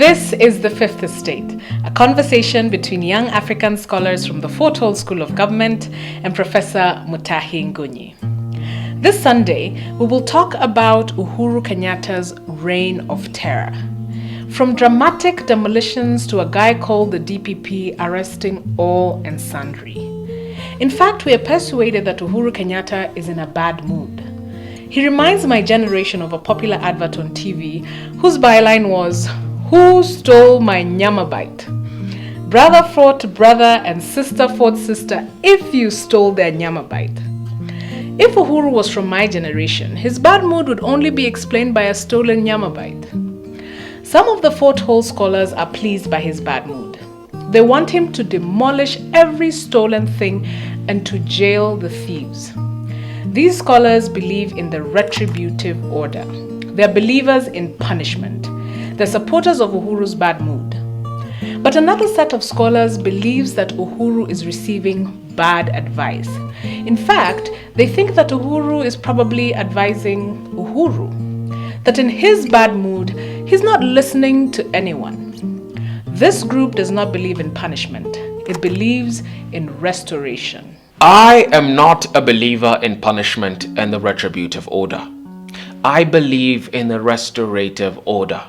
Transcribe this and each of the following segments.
This is The Fifth Estate, a conversation between young African scholars from the Fort Hall School of Government and Professor Mutahi Ngunyi. This Sunday, we will talk about Uhuru Kenyatta's reign of terror. From dramatic demolitions to a guy called the DPP arresting all and sundry. In fact, we are persuaded that Uhuru Kenyatta is in a bad mood. He reminds my generation of a popular advert on TV whose byline was, "Who stole my nyama bite?" Brother fought brother and sister fought sister if you stole their nyama bite. If Uhuru was from my generation, his bad mood would only be explained by a stolen nyama bite. Some of the Fort Hall scholars are pleased by his bad mood. They want him to demolish every stolen thing and to jail the thieves. These scholars believe in the retributive order. They are believers in punishment. They're supporters of Uhuru's bad mood. But another set of scholars believes that Uhuru is receiving bad advice. In fact, they think that Uhuru is probably advising Uhuru. That in his bad mood, he's not listening to anyone. This group does not believe in punishment. It believes in restoration. I am not a believer in punishment and the retributive order. I believe in the restorative order.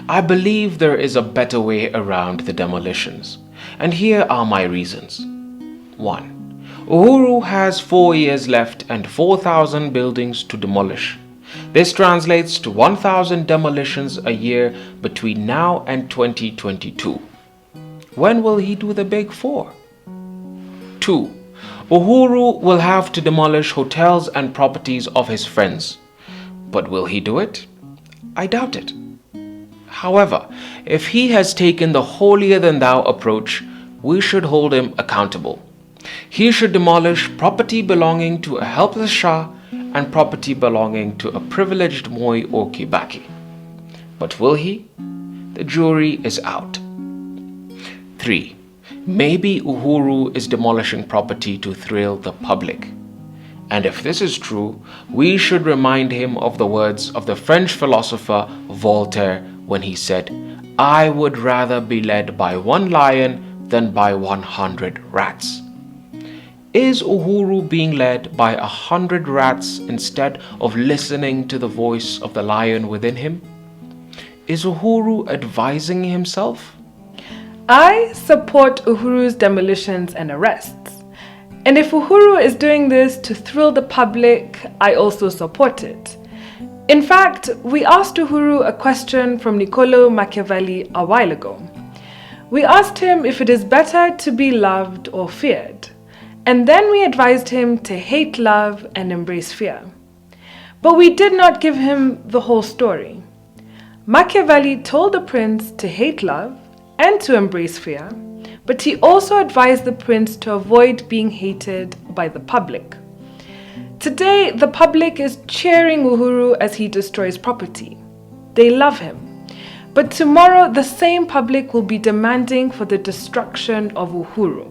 I believe there is a better way around the demolitions. And here are my reasons. 1. Uhuru has 4 years left and 4,000 buildings to demolish. This translates to 1,000 demolitions a year between now and 2022. When will he do the big 4? 2. Uhuru will have to demolish hotels and properties of his friends. But will he do it? I doubt it. However, if he has taken the holier-than-thou approach, we should hold him accountable. He should demolish property belonging to a helpless Shah and property belonging to a privileged Moi or Kibaki. But will he? The jury is out. 3. Maybe Uhuru is demolishing property to thrill the public. And if this is true, we should remind him of the words of the French philosopher Voltaire when he said, "I would rather be led by one lion than by 100 rats." Is Uhuru being led by 100 rats instead of listening to the voice of the lion within him? Is Uhuru advising himself? I support Uhuru's demolitions and arrests. And if Uhuru is doing this to thrill the public, I also support it. In fact, we asked Uhuru a question from Niccolo Machiavelli a while ago. We asked him if it is better to be loved or feared. And then we advised him to hate love and embrace fear. But we did not give him the whole story. Machiavelli told the prince to hate love and to embrace fear, but he also advised the prince to avoid being hated by the public. Today, the public is cheering Uhuru as he destroys property. They love him. But tomorrow, the same public will be demanding for the destruction of Uhuru.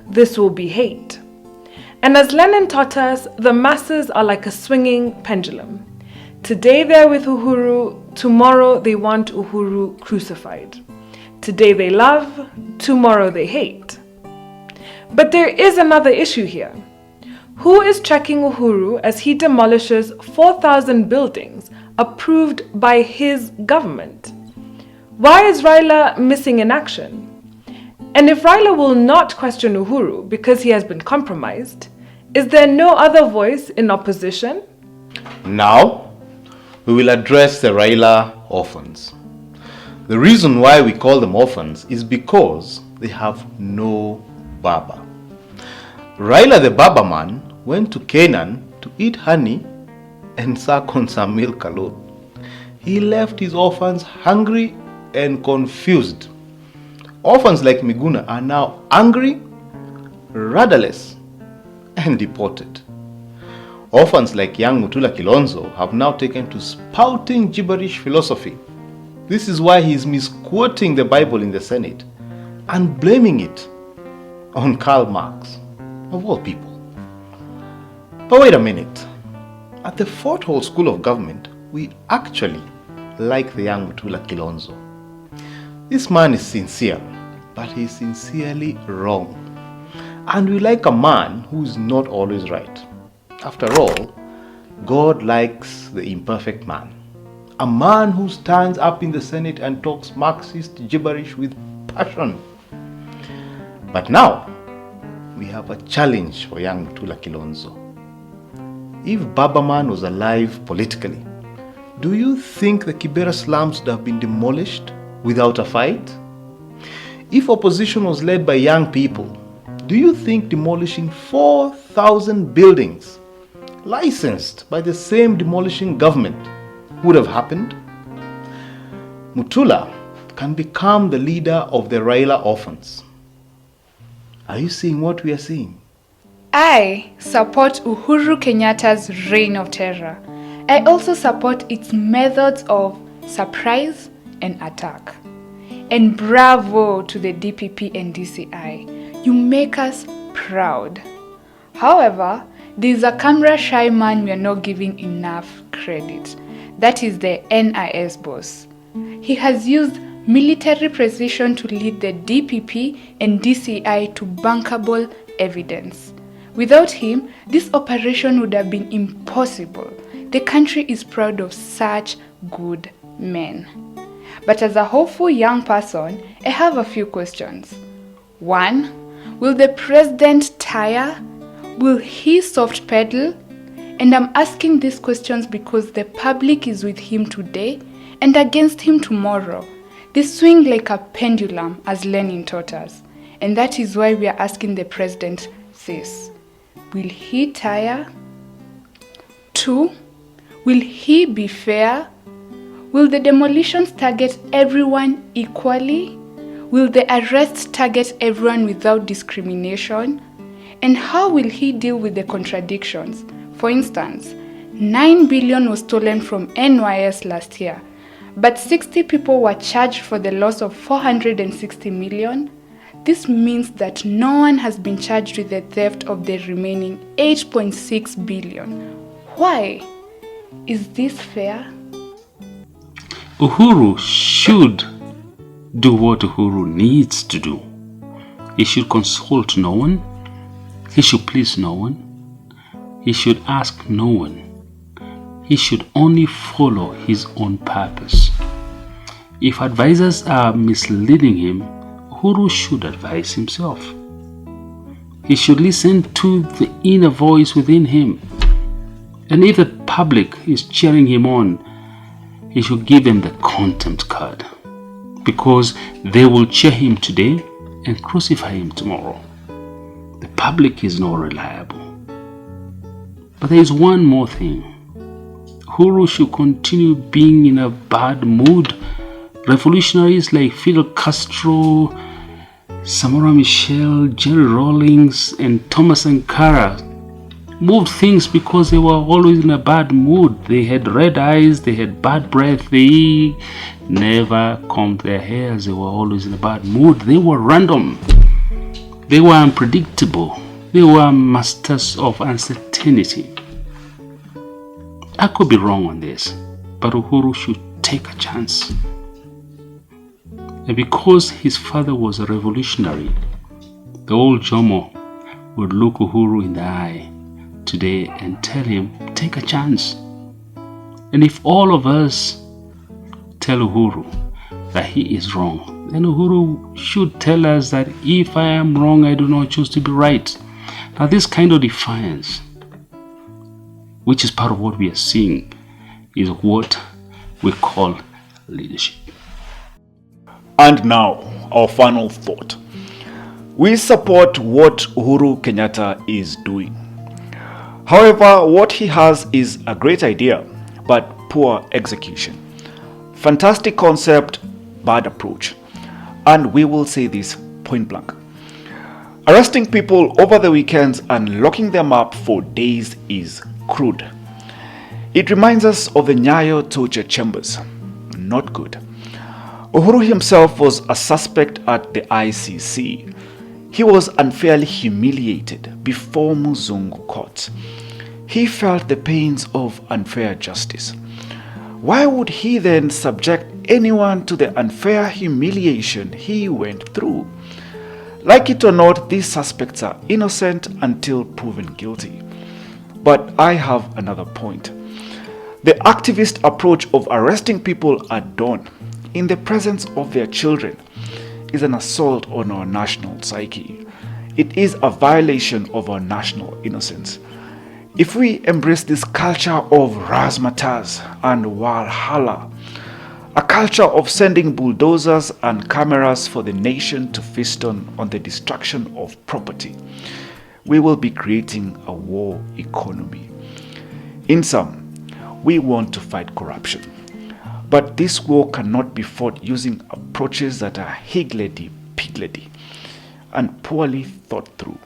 This will be hate. And as Lenin taught us, the masses are like a swinging pendulum. Today they're with Uhuru, tomorrow they want Uhuru crucified. Today they love, tomorrow they hate. But there is another issue here. Who is checking Uhuru as he demolishes 4,000 buildings approved by his government? Why is Raila missing in action? And if Raila will not question Uhuru because he has been compromised, is there no other voice in opposition? Now, we will address the Raila orphans. The reason why we call them orphans is because they have no Baba. Raila the Baba man went to Canaan to eat honey and suck on some milk alone. He left his orphans hungry and confused. Orphans like Miguna are now angry, rudderless, and deported. Orphans like young Mutula Kilonzo have now taken to spouting gibberish philosophy. This is why he is misquoting the Bible in the Senate and blaming it on Karl Marx, of all people. But wait a minute. At the Fort Hall School of Government, we actually like the young Mutula Kilonzo. This man is sincere, but he is sincerely wrong. And we like a man who is not always right. After all, God likes the imperfect man. A man who stands up in the Senate and talks Marxist gibberish with passion. But now, we have a challenge for young Mutula Kilonzo. If Babaman was alive politically, do you think the Kibera slums would have been demolished without a fight? If opposition was led by young people, do you think demolishing 4,000 buildings licensed by the same demolishing government would have happened? Mutula can become the leader of the Raila Orphans. Are you seeing what we are seeing? I support Uhuru Kenyatta's reign of terror. I also support its methods of surprise and attack. And bravo to the DPP and DCI. You make us proud. However, there is a camera-shy man we are not giving enough credit. That is the NIS boss. He has used military precision to lead the DPP and DCI to bankable evidence. Without him, this operation would have been impossible. The country is proud of such good men. But as a hopeful young person, I have a few questions. 1. Will the president tire? Will he soft pedal? And I'm asking these questions because the public is with him today and against him tomorrow. They swing like a pendulum, as Lenin taught us. And that is why we are asking the president this. Will he tire? 2. Will he be fair? Will the demolitions target everyone equally? Will the arrests target everyone without discrimination? And how will he deal with the contradictions? For instance, 9 billion was stolen from NYS last year, but 60 people were charged for the loss of 460 million. This means that no one has been charged with the theft of the remaining 8.6 billion. Why? Is this fair? Uhuru should do what Uhuru needs to do. He should consult no one. He should please no one. He should ask no one. He should only follow his own purpose. If advisors are misleading him, Uhuru should advise himself. He should listen to the inner voice within him. And if the public is cheering him on, he should give them the contempt card, because they will cheer him today and crucify him tomorrow. The public is not reliable. But there is one more thing. Uhuru should continue being in a bad mood. Revolutionaries like Fidel Castro, Samora Machel, Jerry Rawlings, and Thomas Sankara moved things because they were always in a bad mood. They had red eyes, they had bad breath, they never combed their hairs, they were always in a bad mood. They were random, they were unpredictable, they were masters of uncertainty. I could be wrong on this, but Uhuru should take a chance. And because his father was a revolutionary, the old Jomo would look Uhuru in the eye today and tell him, take a chance. And if all of us tell Uhuru that he is wrong, then Uhuru should tell us that if I am wrong, I do not choose to be right. Now this kind of defiance, which is part of what we are seeing, is what we call leadership. And now, our final thought. We support what Uhuru Kenyatta is doing. However, what he has is a great idea, but poor execution. Fantastic concept, bad approach. And we will say this point blank. Arresting people over the weekends and locking them up for days is crude. It reminds us of the Nyayo torture chambers. Not good. Uhuru himself was a suspect at the ICC. He was unfairly humiliated before Muzungu courts. He felt the pains of unfair justice. Why would he then subject anyone to the unfair humiliation he went through. Like it or not, these suspects are innocent until proven guilty. But I have another point. The activist approach of arresting people at dawn in the presence of their children is an assault on our national psyche. It is a violation of our national innocence. If we embrace this culture of razzmatazz and Walhalla, a culture of sending bulldozers and cameras for the nation to feast on the destruction of property, we will be creating a war economy. In sum, we want to fight corruption, but this war cannot be fought using approaches that are higgledy-piggledy and poorly thought through.